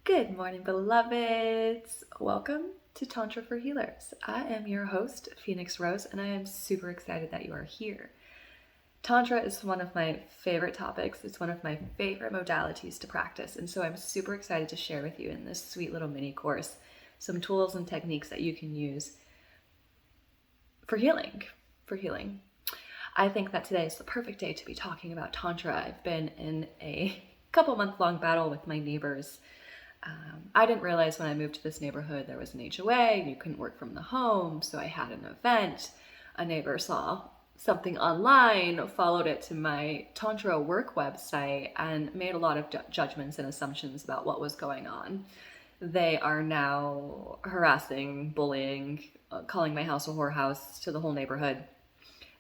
Good morning, beloveds. Welcome to Tantra for Healers. I am your host, Phoenix Rose, and I am super excited that you are here. Tantra is one of my favorite topics. It's one of my favorite modalities to practice, and so I'm super excited to share with you in this sweet little mini course some tools and techniques that you can use for healing. I think that today is the perfect day to be talking about Tantra. I've been in a couple-month-long battle with my neighbors. I didn't realize when I moved to this neighborhood there was an HOA and you couldn't work from the home, so I had an event. A neighbor saw something online, followed it to my Tantra work website, and made a lot of judgments and assumptions about what was going on. They are now harassing, bullying, calling my house a whorehouse to the whole neighborhood,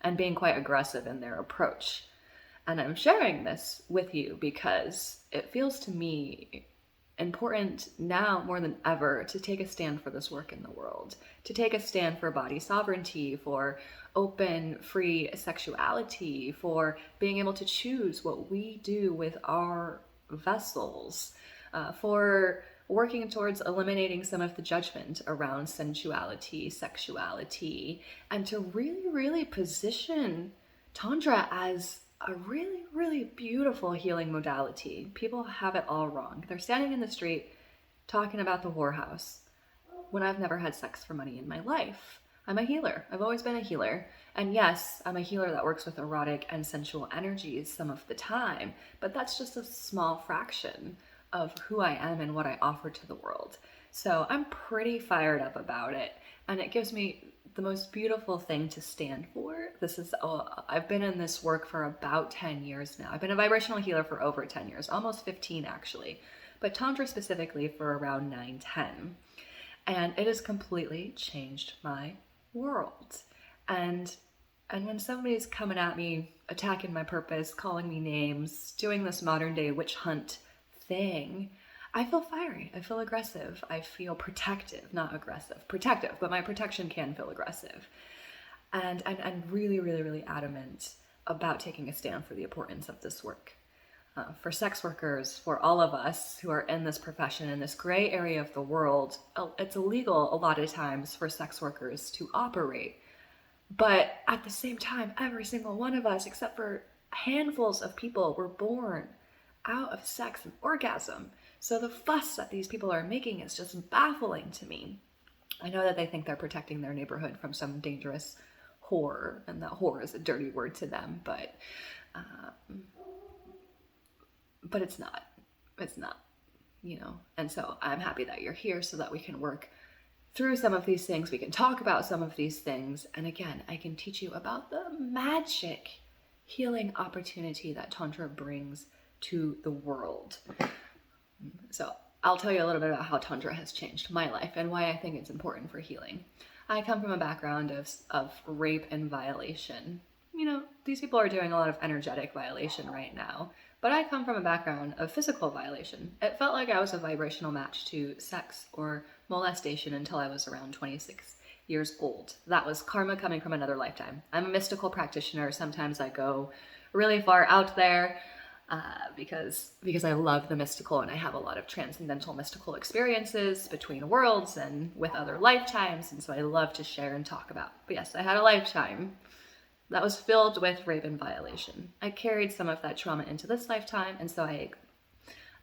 and being quite aggressive in their approach. And I'm sharing this with you because it feels to me important now more than ever to take a stand for this work in the world, to take a stand for body sovereignty, for open, free sexuality, for being able to choose what we do with our vessels, for working towards eliminating some of the judgment around sensuality, sexuality, and to really, really position Tantra as a really, really beautiful healing modality. People have it all wrong. They're standing in the street talking about the whorehouse when I've never had sex for money in my life. I'm a healer. I've always been a healer. And yes, I'm a healer that works with erotic and sensual energies some of the time, but that's just a small fraction of who I am and what I offer to the world. So I'm pretty fired up about it, and it gives me the most beautiful thing to stand for. I've been in this work for about 10 years now. I've been a vibrational healer for over 10 years, almost 15 actually, but Tantra specifically for around 9, 10. And it has completely changed my world. And when somebody's coming at me, attacking my purpose, calling me names, doing this modern day witch hunt thing, I feel fiery, I feel aggressive, I feel protective, not aggressive, protective, but my protection can feel aggressive. And really, really, really adamant about taking a stand for the importance of this work. For sex workers, for all of us who are in this profession, in this gray area of the world, it's illegal a lot of times for sex workers to operate. But at the same time, every single one of us, except for handfuls of people, were born out of sex and orgasm. So the fuss that these people are making is just baffling to me. I know that they think they're protecting their neighborhood from some dangerous whore, and that whore is a dirty word to them, but it's not. It's not, And so I'm happy that you're here so that we can work through some of these things. We can talk about some of these things. And again, I can teach you about the magic healing opportunity that Tantra brings to the world. So I'll tell you a little bit about how Tantra has changed my life and why I think it's important for healing. I come from a background of rape and violation. These people are doing a lot of energetic violation right now, but I come from a background of physical violation. It felt like I was a vibrational match to sex or molestation until I was around 26 years old. That was karma coming from another lifetime. I'm a mystical practitioner. Sometimes I go really far out there because I love the mystical, and I have a lot of transcendental mystical experiences between worlds and with other lifetimes, and so I love to share and talk about. But yes, I had a lifetime that was filled with rape and violation. I carried some of that trauma into this lifetime, and so I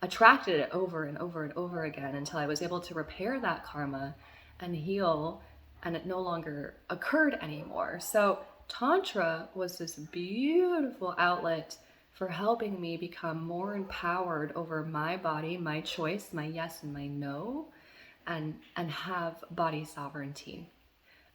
attracted it over and over and over again until I was able to repair that karma and heal, and it no longer occurred anymore. So Tantra was this beautiful outlet for helping me become more empowered over my body, my choice, my yes and my no, and have body sovereignty.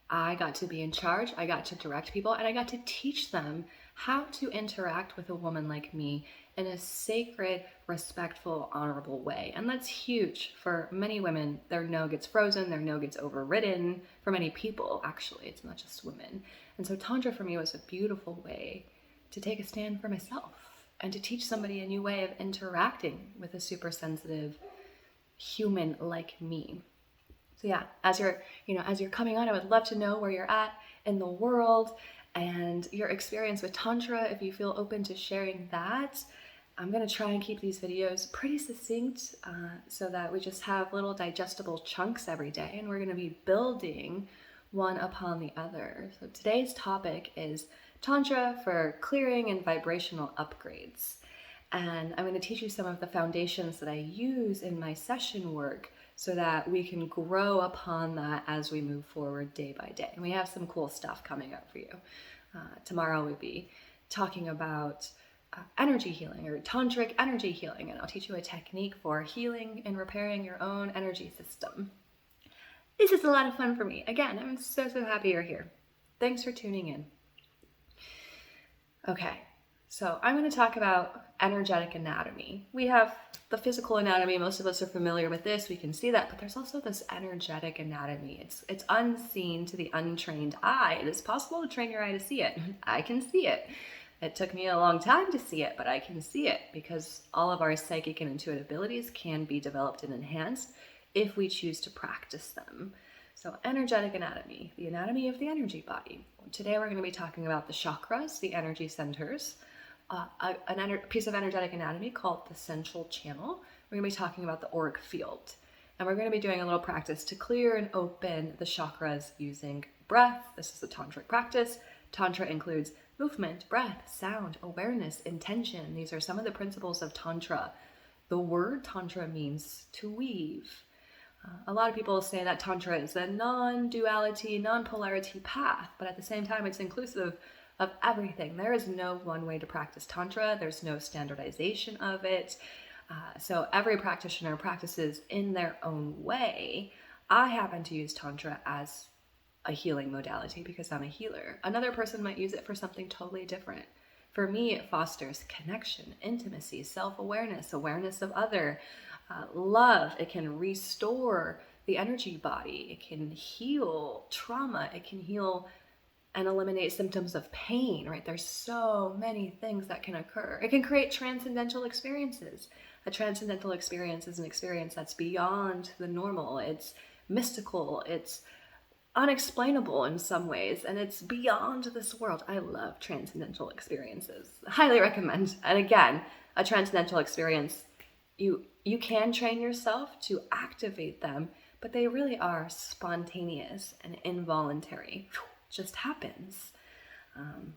I got to be in charge, I got to direct people, and I got to teach them how to interact with a woman like me in a sacred, respectful, honorable way. And that's huge for many women. Their no gets frozen, their no gets overridden. For many people, actually, it's not just women. And so Tantra for me was a beautiful way to take a stand for myself and to teach somebody a new way of interacting with a super sensitive human like me. So yeah, as you're coming on, I would love to know where you're at in the world and your experience with Tantra, if you feel open to sharing that. I'm going to try and keep these videos pretty succinct so that we just have little digestible chunks every day, and we're going to be building one upon the other. So today's topic is Tantra for clearing and vibrational upgrades. And I'm going to teach you some of the foundations that I use in my session work so that we can grow upon that as we move forward day by day. And we have some cool stuff coming up for you. Tomorrow we'll be talking about energy healing or tantric energy healing, and I'll teach you a technique for healing and repairing your own energy system. This is a lot of fun for me. Again, I'm so happy you're here. Thanks for tuning in. Okay, so I'm going to talk about energetic anatomy. We have the physical anatomy. Most of us are familiar with this. We can see that, but there's also this energetic anatomy. It's unseen to the untrained eye. It is possible to train your eye to see it. I can see it. It took me a long time to see it, but I can see it because all of our psychic and intuitive abilities can be developed and enhanced if we choose to practice them. So energetic anatomy, the anatomy of the energy body. Today we're going to be talking about the chakras, the energy centers, a piece of energetic anatomy called the central channel. We're going to be talking about the auric field. And we're going to be doing a little practice to clear and open the chakras using breath. This is a tantric practice. Tantra includes movement, breath, sound, awareness, intention. These are some of the principles of Tantra. The word Tantra means to weave. A lot of people say that Tantra is a non-duality, non-polarity path, but at the same time, it's inclusive of everything. There is no one way to practice Tantra. There's no standardization of it. So every practitioner practices in their own way. I happen to use Tantra as a healing modality because I'm a healer. Another person might use it for something totally different. For me, it fosters connection, intimacy, self-awareness, awareness of other, love. It can restore the energy body. It can heal trauma. It can heal and eliminate symptoms of pain, right? There's so many things that can occur. It can create transcendental experiences. A transcendental experience is an experience that's beyond the normal. It's mystical. It's unexplainable in some ways, and it's beyond this world. I love transcendental experiences. Highly recommend. And again, a transcendental experience, you can train yourself to activate them, but they really are spontaneous and involuntary. It just happens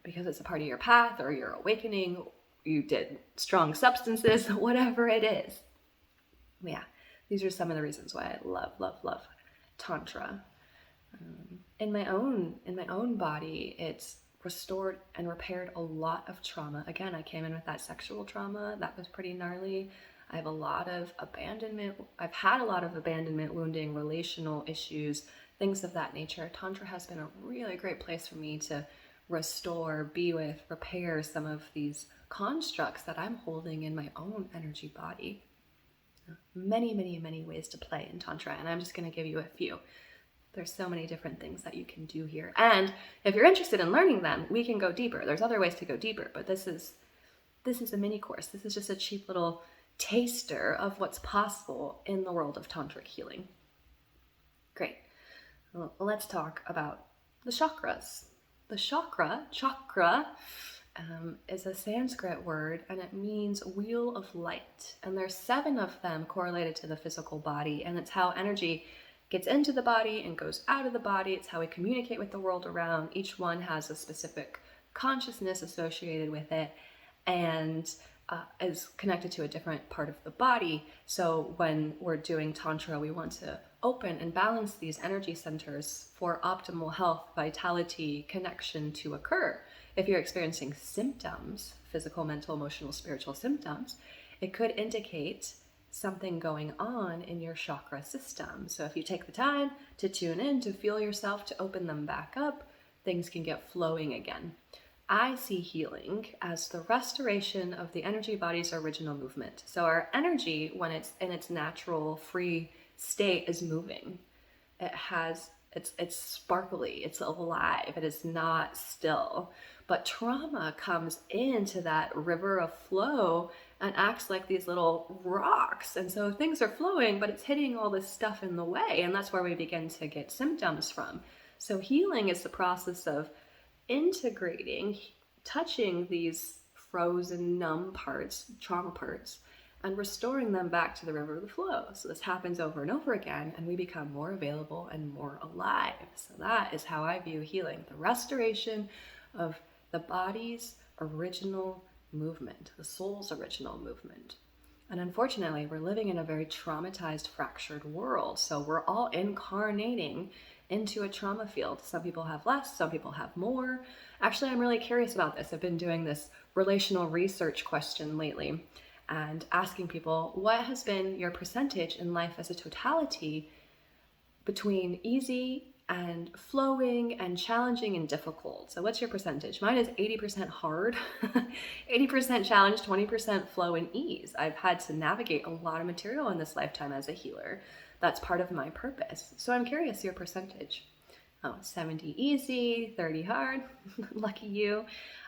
because it's a part of your path or your awakening. You did strong substances, whatever it is. Yeah, these are some of the reasons why I love Tantra. In my own body, it's restored and repaired a lot of trauma. Again, I came in with that sexual trauma. That was pretty gnarly. I have a lot of abandonment. I've had a lot of abandonment, wounding, relational issues, things of that nature. Tantra has been a really great place for me to restore, be with, repair some of these constructs that I'm holding in my own energy body. Many ways to play in Tantra, and I'm just going to give you a few. There's so many different things that you can do here. And if you're interested in learning them, we can go deeper. There's other ways to go deeper, but this is a mini course. This is just a cheap little taster of what's possible in the world of tantric healing. Great. Well, let's talk about the chakras. The chakra is a Sanskrit word, and it means wheel of light. And there's 7 of them correlated to the physical body, and it's how energy gets into the body and goes out of the body. It's how we communicate with the world around. Each one has a specific consciousness associated with it and is connected to a different part of the body. So when we're doing Tantra, we want to open and balance these energy centers for optimal health, vitality, connection to occur. If you're experiencing symptoms, physical, mental, emotional, spiritual symptoms, it could indicate something going on in your chakra system. So if you take the time to tune in, to feel yourself, to open them back up, things can get flowing again. I see healing as the restoration of the energy body's original movement. So our energy, when it's in its natural free state, is moving. It's sparkly, it's alive, it is not still. But trauma comes into that river of flow and acts like these little rocks. And so things are flowing, but it's hitting all this stuff in the way. And that's where we begin to get symptoms from. So healing is the process of integrating, touching these frozen, numb parts, trauma parts, and restoring them back to the river of the flow. So this happens over and over again, and we become more available and more alive. So that is how I view healing, the restoration of the body's original movement, the soul's original movement. And unfortunately, we're living in a very traumatized, fractured world. So we're all incarnating into a trauma field. Some people have less, some people have more. Actually, I'm really curious about this. I've been doing this relational research question lately and asking people, what has been your percentage in life as a totality between easy and flowing and challenging and difficult? So what's your percentage? Mine is 80% hard, 80% challenge, 20% flow and ease. I've had to navigate a lot of material in this lifetime as a healer. That's part of my purpose. So I'm curious your percentage. Oh, 70 easy, 30 hard. Lucky you.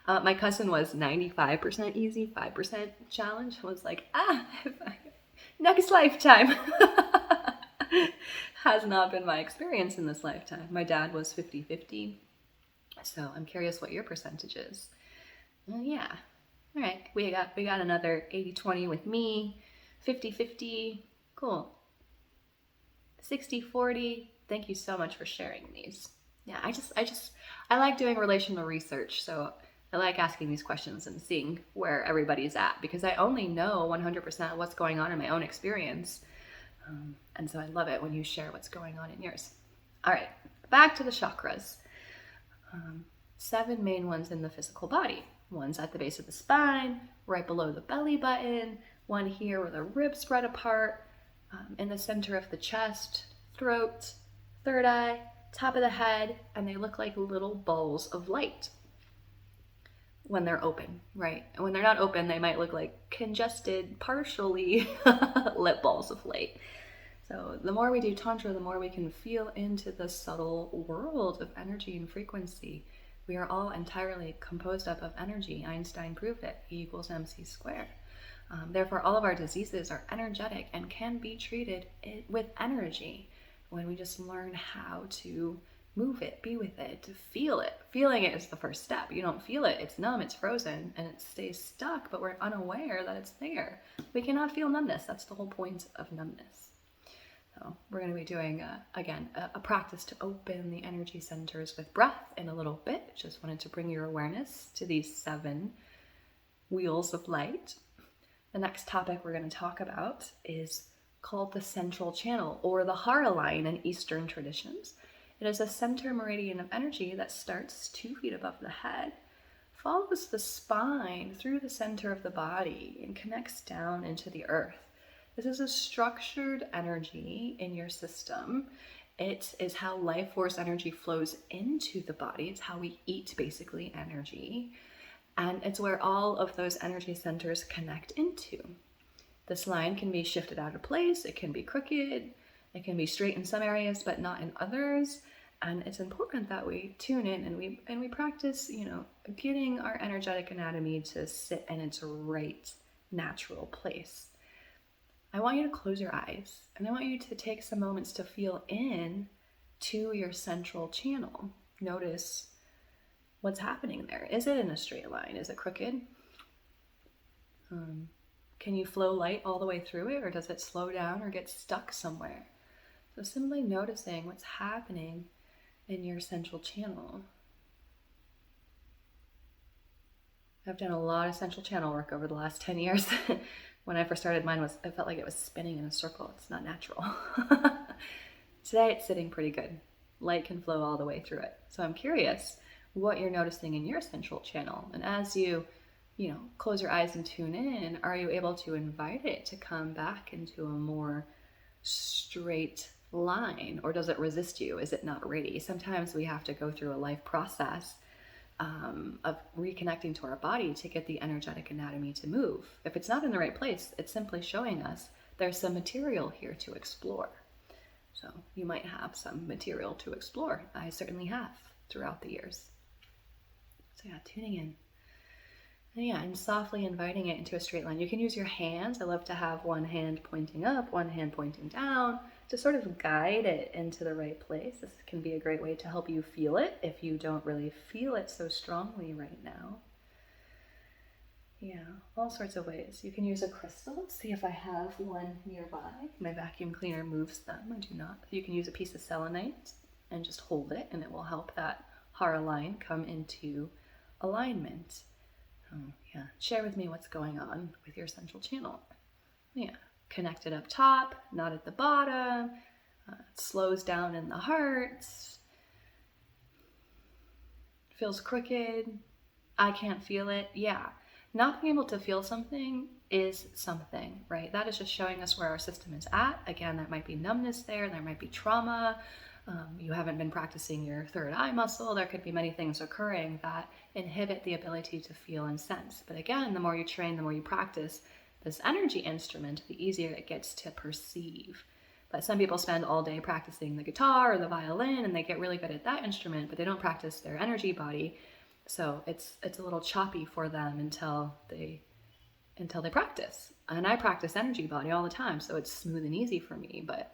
My cousin was 95% easy, 5% challenge. I was like, next lifetime. Has not been my experience in this lifetime. My dad was 50-50. So I'm curious what your percentage is. Yeah. All right. We got another 80-20 with me. 50-50. Cool. 60-40. Thank you so much for sharing these. Yeah, I like doing relational research. So I like asking these questions and seeing where everybody's at, because I only know 100% what's going on in my own experience. And so I love it when you share what's going on in yours. All right, back to the chakras. 7 main ones in the physical body. One's at the base of the spine, right below the belly button. One here where the ribs spread apart, in the center of the chest, throat, third eye, top of the head, and they look like little balls of light when they're open, right? And when they're not open, they might look like congested, partially lit balls of light. So the more we do Tantra, the more we can feel into the subtle world of energy and frequency. We are all entirely composed up of energy. Einstein proved it. E equals mc squared. Therefore, all of our diseases are energetic and can be treated with energy when we just learn how to move it, be with it, to feel it. Feeling it is the first step. You don't feel it, it's numb, it's frozen, and it stays stuck, but we're unaware that it's there. We cannot feel numbness. That's the whole point of numbness. So we're going to be doing, again, a practice to open the energy centers with breath in a little bit. Just wanted to bring your awareness to these 7 wheels of light. The next topic we're going to talk about is called the central channel, or the Hara line in Eastern traditions. It is a center meridian of energy that starts 2 feet above the head, follows the spine through the center of the body, and connects down into the earth. This is a structured energy in your system. It is how life force energy flows into the body. It's how we eat, basically, energy. And it's where all of those energy centers connect into. This line can be shifted out of place. It can be crooked. It can be straight in some areas, but not in others. And it's important that we tune in and we practice, getting our energetic anatomy to sit in its right natural place. I want you to close your eyes, and I want you to take some moments to feel in to your central channel. Notice what's happening there. Is it in a straight line? Is it crooked? Can you flow light all the way through it, or does it slow down or get stuck somewhere? So simply noticing what's happening in your central channel. I've done a lot of central channel work over the last 10 years. When I first started, it felt like it was spinning in a circle. It's not natural. Today, it's sitting pretty good. Light can flow all the way through it. So I'm curious what you're noticing in your central channel. And as you close your eyes and tune in, are you able to invite it to come back into a more straight line, or does it resist you? Is it not ready? Sometimes we have to go through a life process of reconnecting to our body to get the energetic anatomy to move. If it's not in the right place, it's simply showing us there's some material here to explore. So you might have some material to explore. I certainly have throughout the years. So yeah, tuning in. And softly inviting it into a straight line. You can use your hands. I love to have one hand pointing up, one hand pointing down, to sort of guide it into the right place. This can be a great way to help you feel it if you don't really feel it so strongly right now. Yeah, all sorts of ways. You can use a crystal. See if I have one nearby. My vacuum cleaner moves them. I do not. You can use a piece of selenite and just hold it, and it will help that hara line come into alignment. Oh, yeah. Share with me what's going on with your central channel. Yeah. Connect it up top, not at the bottom. It slows down in the heart. Feels crooked. I can't feel it. Yeah. Not being able to feel something is something, right? That is just showing us where our system is at. Again, there might be numbness there might be trauma. You haven't been practicing your third eye muscle. There could be many things occurring that inhibit the ability to feel and sense. But again, the more you train, the more you practice this energy instrument, the easier it gets to perceive. But some people spend all day practicing the guitar or the violin, and they get really good at that instrument, but they don't practice their energy body. So it's a little choppy for them until they practice. And I practice energy body all the time, so it's smooth and easy for me. But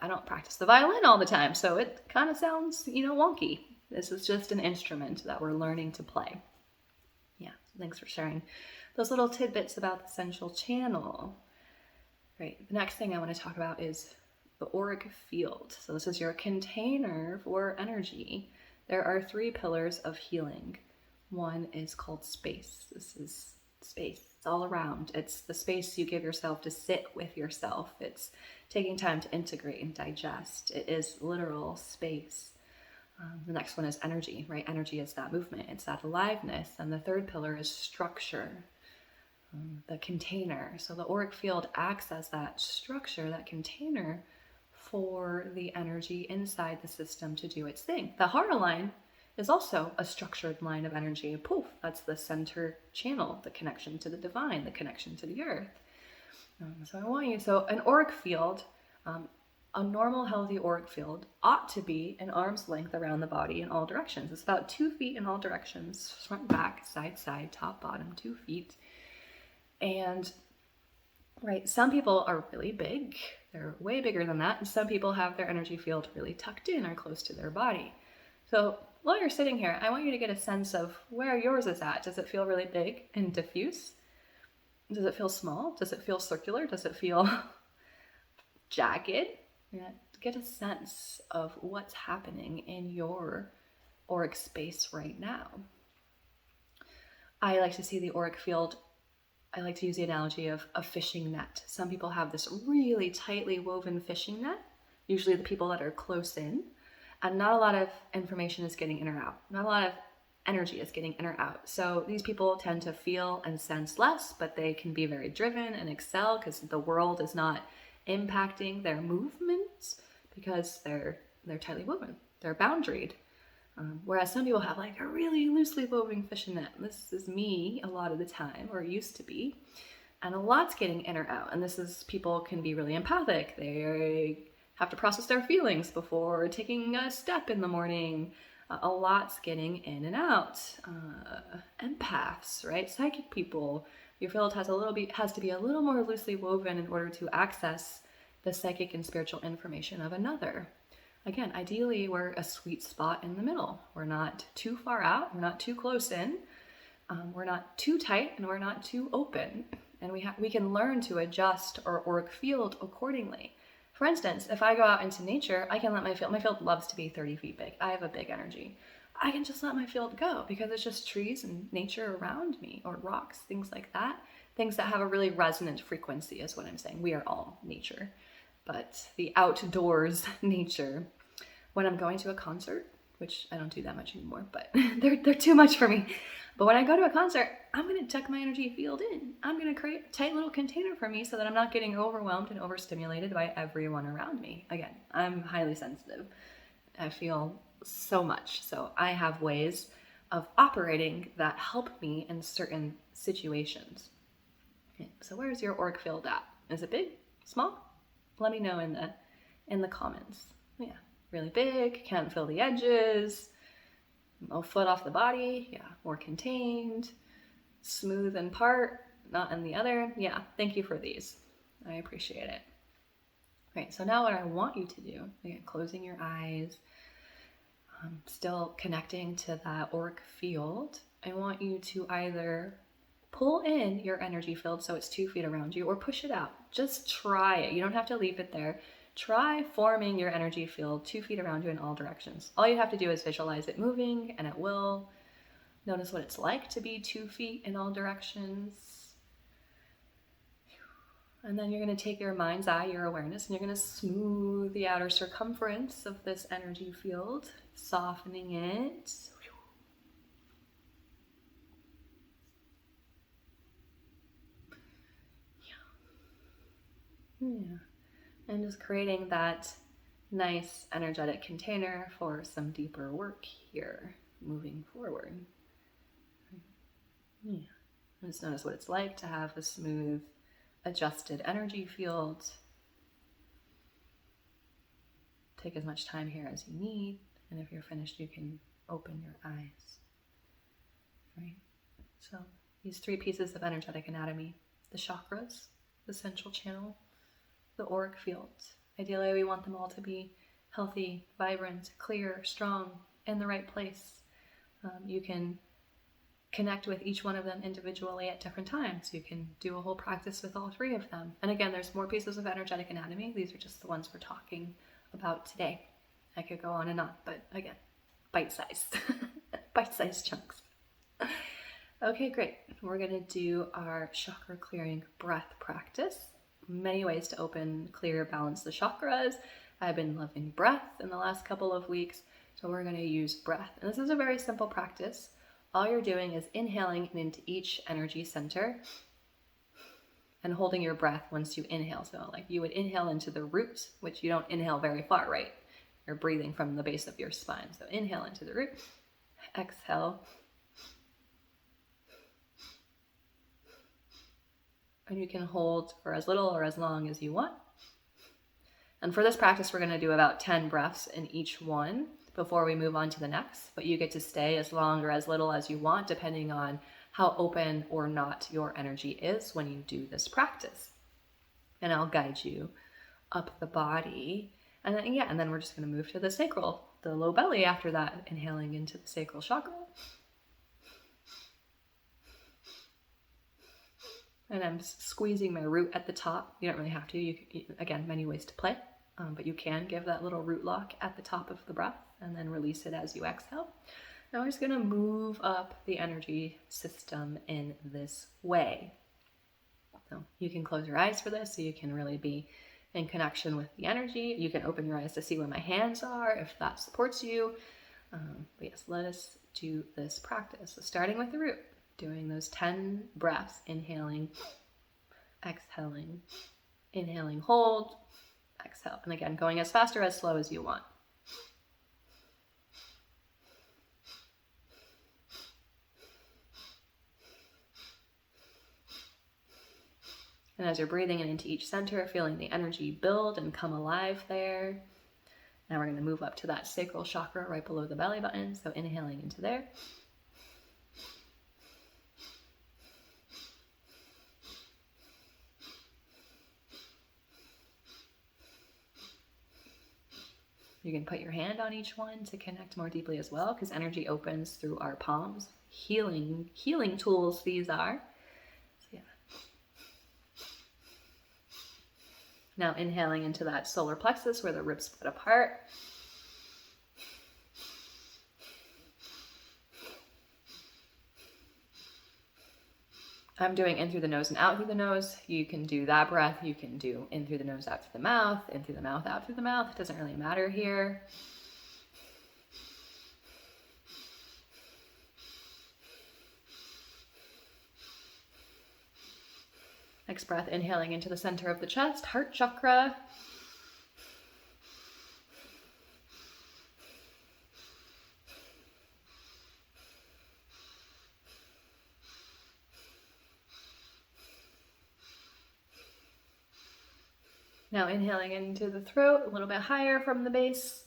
I don't practice the violin all the time, so it kind of sounds, wonky. This is just an instrument that we're learning to play. Yeah, so thanks for sharing those little tidbits about the central channel. Great. The next thing I want to talk about is the auric field. So this is your container for energy. There are 3 pillars of healing. One is called space. This is space. It's all around. It's the space you give yourself to sit with yourself. It's taking time to integrate and digest. It is literal space. The next one is energy, right? Energy is that movement. It's that aliveness. And the 3rd pillar is structure, the container. So the auric field acts as that structure, that container for the energy inside the system to do its thing. The hara line is also a structured line of energy. Poof, that's the center channel, the connection to the divine, the connection to the earth. So an auric field, a normal healthy auric field ought to be an arm's length around the body in all directions. It's about 2 feet in all directions, front, back, side, top, bottom, 2 feet. And right, some people are really big. They're way bigger than that. And some people have their energy field really tucked in or close to their body. So while you're sitting here, I want you to get a sense of where yours is at. Does it feel really big and diffuse? Does it feel small? Does it feel circular? Does it feel jagged? Yeah, get a sense of what's happening in your auric space right now. I like to see the auric field. I like to use the analogy of a fishing net. Some people have this really tightly woven fishing net, usually the people that are close in, and not a lot of information is getting in or out. Not a lot of energy is getting in or out. So these people tend to feel and sense less, but they can be very driven and excel because the world is not impacting their movements because they're tightly woven. They're boundaried. Whereas some people have like a really loosely woven fishing net. This is me a lot of the time, or used to be. And a lot's getting in or out. And this is, people can be really empathic. They have to process their feelings before taking a step in the morning. A lot's getting in and out. Empaths, right? Psychic people. Your field has to be a little more loosely woven in order to access the psychic and spiritual information of another. Again, ideally, we're a sweet spot in the middle. We're not too far out. We're not too close in. We're not too tight, and we're not too open. And we can learn to adjust our auric field accordingly. For instance, if I go out into nature, I can let my field loves to be 30 feet big. I have a big energy. I can just let my field go because it's just trees and nature around me, or rocks, things like that. Things that have a really resonant frequency is what I'm saying. We are all nature. But the outdoors nature, when I'm going to a concert, which I don't do that much anymore, but they're too much for me. But when I go to a concert, I'm going to tuck my energy field in. I'm going to create a tight little container for me so that I'm not getting overwhelmed and overstimulated by everyone around me. Again, I'm highly sensitive. I feel so much. So I have ways of operating that help me in certain situations. Okay, so where's your auric field at? Is it big? Small? Let me know in the comments. Yeah, really big, can't feel the edges, a foot off the body, yeah, more contained, smooth in part, not in the other. Yeah, thank you for these. I appreciate it. Right, so now what I want you to do, again, closing your eyes, still connecting to that auric field, I want you to either pull in your energy field so it's 2 feet around you, or push it out. Just try it. You don't have to leave it there. Try forming your energy field 2 feet around you in all directions. All you have to do is visualize it moving, and it will. Notice what it's like to be 2 feet in all directions. And then you're going to take your mind's eye, your awareness, and you're going to smooth the outer circumference of this energy field, softening it. Yeah. And just creating that nice energetic container for some deeper work here, moving forward. Yeah. And just notice what it's like to have a smooth, adjusted energy field. Take as much time here as you need, and if you're finished, you can open your eyes. Right? So these 3 pieces of energetic anatomy: the chakras, the central channel, the auric field. Ideally, we want them all to be healthy, vibrant, clear, strong, in the right place. You can connect with each one of them individually at different times. You can do a whole practice with all 3 of them. And again, there's more pieces of energetic anatomy. These are just the ones we're talking about today. I could go on and on, but again, bite-sized, bite-sized chunks. Okay, great. We're going to do our chakra clearing breath practice. Many ways to open, clear, balance the chakras. I've been loving breath in the last couple of weeks, so we're going to use breath. And this is a very simple practice. All you're doing is inhaling into each energy center and holding your breath once you inhale. So like you would inhale into the root, which you don't inhale very far, right? You're breathing from the base of your spine. So inhale into the root, exhale. And you can hold for as little or as long as you want. And for this practice, we're going to do about 10 breaths in each one before we move on to the next. But you get to stay as long or as little as you want, depending on how open or not your energy is when you do this practice. And I'll guide you up the body. And then we're just going to move to the sacral, the low belly after that, inhaling into the sacral chakra. And I'm squeezing my root at the top. You don't really have to. Again, many ways to play. But you can give that little root lock at the top of the breath and then release it as you exhale. Now we're just going to move up the energy system in this way. So you can close your eyes for this so you can really be in connection with the energy. You can open your eyes to see where my hands are if that supports you. But yes, let us do this practice. So starting with the root, doing those 10 breaths, inhaling, exhaling, inhaling, hold, exhale. And again, going as fast or as slow as you want. And as you're breathing into each center, feeling the energy build and come alive there. Now we're going to move up to that sacral chakra right below the belly button. So inhaling into there. You can put your hand on each one to connect more deeply as well, because energy opens through our palms. Healing tools these are. So yeah. Now inhaling into that solar plexus where the ribs split apart. I'm doing in through the nose and out through the nose. You can do that breath. You can do in through the nose, out through the mouth, in through the mouth, out through the mouth. It doesn't really matter here. Next breath, inhaling into the center of the chest, heart chakra. Now inhaling into the throat, a little bit higher from the base.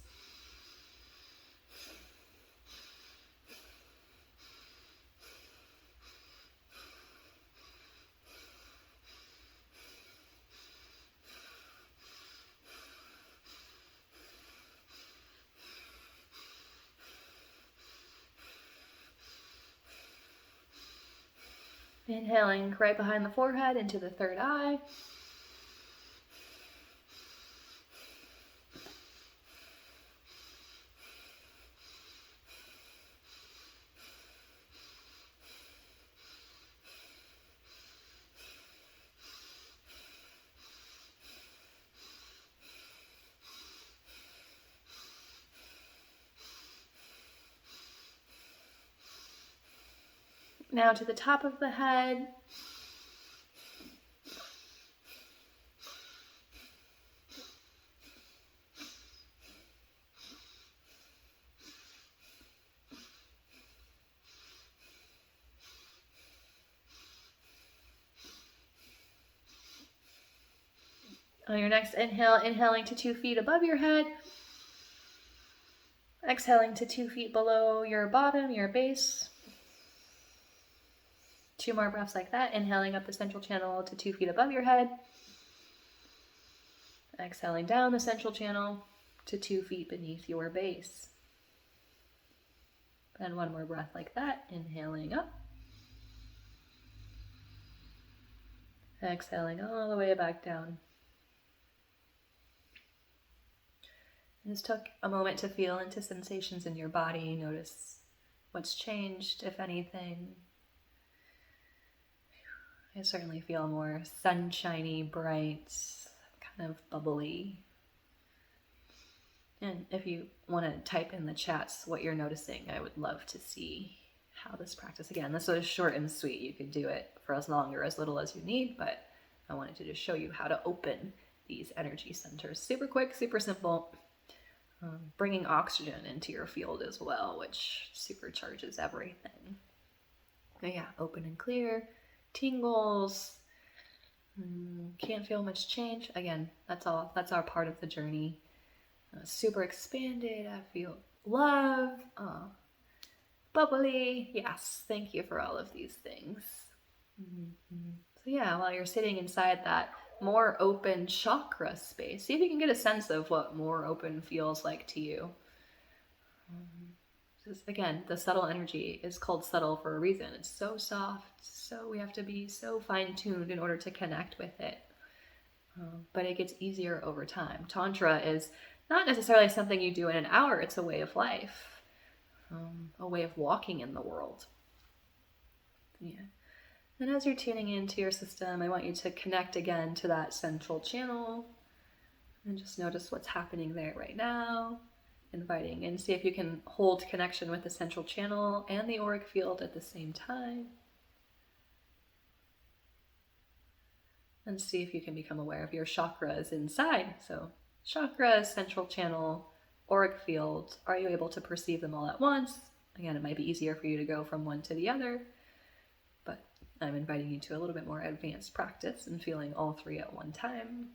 Inhaling right behind the forehead into the third eye. Now to the top of the head. On your next inhale, inhaling to 2 feet above your head. Exhaling to 2 feet below your bottom, your base. 2 more breaths like that. Inhaling up the central channel to 2 feet above your head. Exhaling down the central channel to 2 feet beneath your base. And 1 more breath like that. Inhaling up. Exhaling all the way back down. And just took a moment to feel into sensations in your body. Notice what's changed, if anything. I certainly feel more sunshiny, bright, kind of bubbly. And if you want to type in the chats what you're noticing, I would love to see how this practice, again, this was short and sweet. You could do it for as long or as little as you need, but I wanted to just show you how to open these energy centers. Super quick, super simple. Bringing oxygen into your field as well, which supercharges everything. But yeah, open and clear. Tingles, can't feel much change. Again, that's our part of the journey. Super expanded. I feel love, bubbly. Yes, thank you for all of these things. So yeah, while you're sitting inside that more open chakra space, see if you can get a sense of what more open feels like to you. Again, the subtle energy is called subtle for a reason. It's so soft, so we have to be so fine-tuned in order to connect with it. But it gets easier over time. Tantra is not necessarily something you do in an hour. It's a way of life, a way of walking in the world. Yeah. And as you're tuning into your system, I want you to connect again to that central channel and just notice what's happening there right now. Inviting and see if you can hold connection with the central channel and the auric field at the same time. And see if you can become aware of your chakras inside. So chakras, central channel, auric field. Are you able to perceive them all at once? Again, it might be easier for you to go from one to the other, but I'm inviting you to a little bit more advanced practice and feeling all 3 at one time.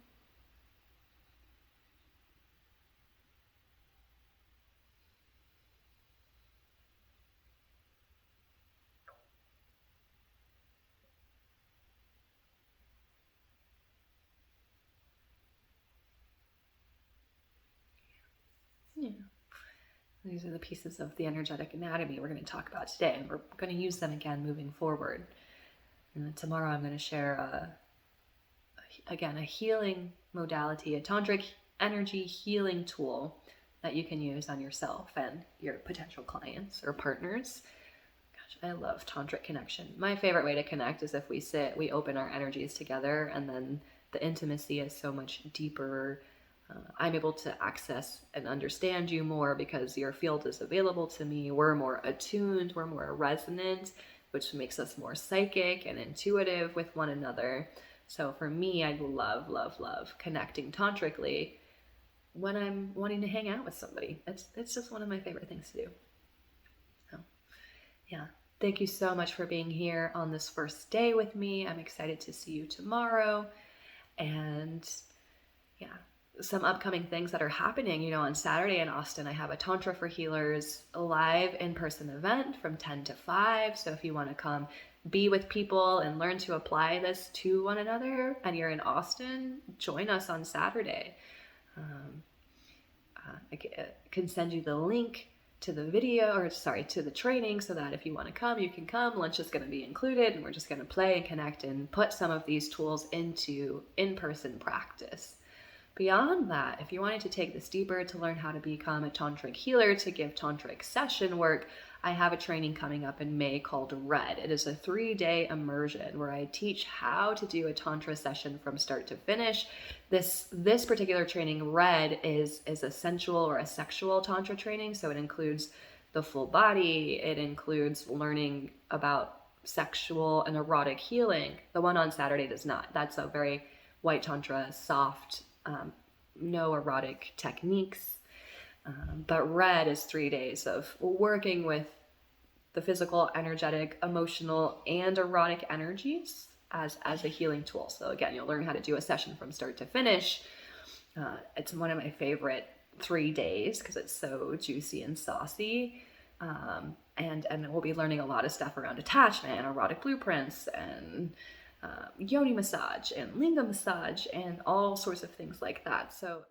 Yeah. These are the pieces of the energetic anatomy we're going to talk about today, and we're going to use them again moving forward. And then tomorrow I'm going to share, again, a healing modality, a tantric energy healing tool that you can use on yourself and your potential clients or partners. Gosh, I love tantric connection. My favorite way to connect is if we sit, we open our energies together, and then the intimacy is so much deeper. I'm able to access and understand you more because your field is available to me. We're more attuned, we're more resonant, which makes us more psychic and intuitive with one another. So for me, I love, love, love connecting tantrically when I'm wanting to hang out with somebody. It's just one of my favorite things to do. So yeah, thank you so much for being here on this first day with me. I'm excited to see you tomorrow. And yeah, some upcoming things that are happening. On Saturday in Austin, I have a Tantra for Healers live in-person event from 10 to 5. So if you want to come be with people and learn to apply this to one another and you're in Austin, join us on Saturday. I can send you the link to the video, or sorry, to the training, so that if you want to come, you can come. Lunch is going to be included, and we're just going to play and connect and put some of these tools into in-person practice. Beyond that, if you wanted to take this deeper to learn how to become a tantric healer, to give tantric session work, I have a training coming up in May called Red. It is a 3-day immersion where I teach how to do a tantra session from start to finish. This particular training, Red, is a sensual or a sexual tantra training, so it includes the full body. It includes learning about sexual and erotic healing. The one on Saturday does not. That's a very white tantra, soft, no erotic techniques. But Red is 3 days of working with the physical, energetic, emotional, and erotic energies as a healing tool. So again, you'll learn how to do a session from start to finish. It's one of my favorite 3 days because it's so juicy and saucy. And we'll be learning a lot of stuff around attachment and erotic blueprints and yoni massage and lingam massage and all sorts of things like that. So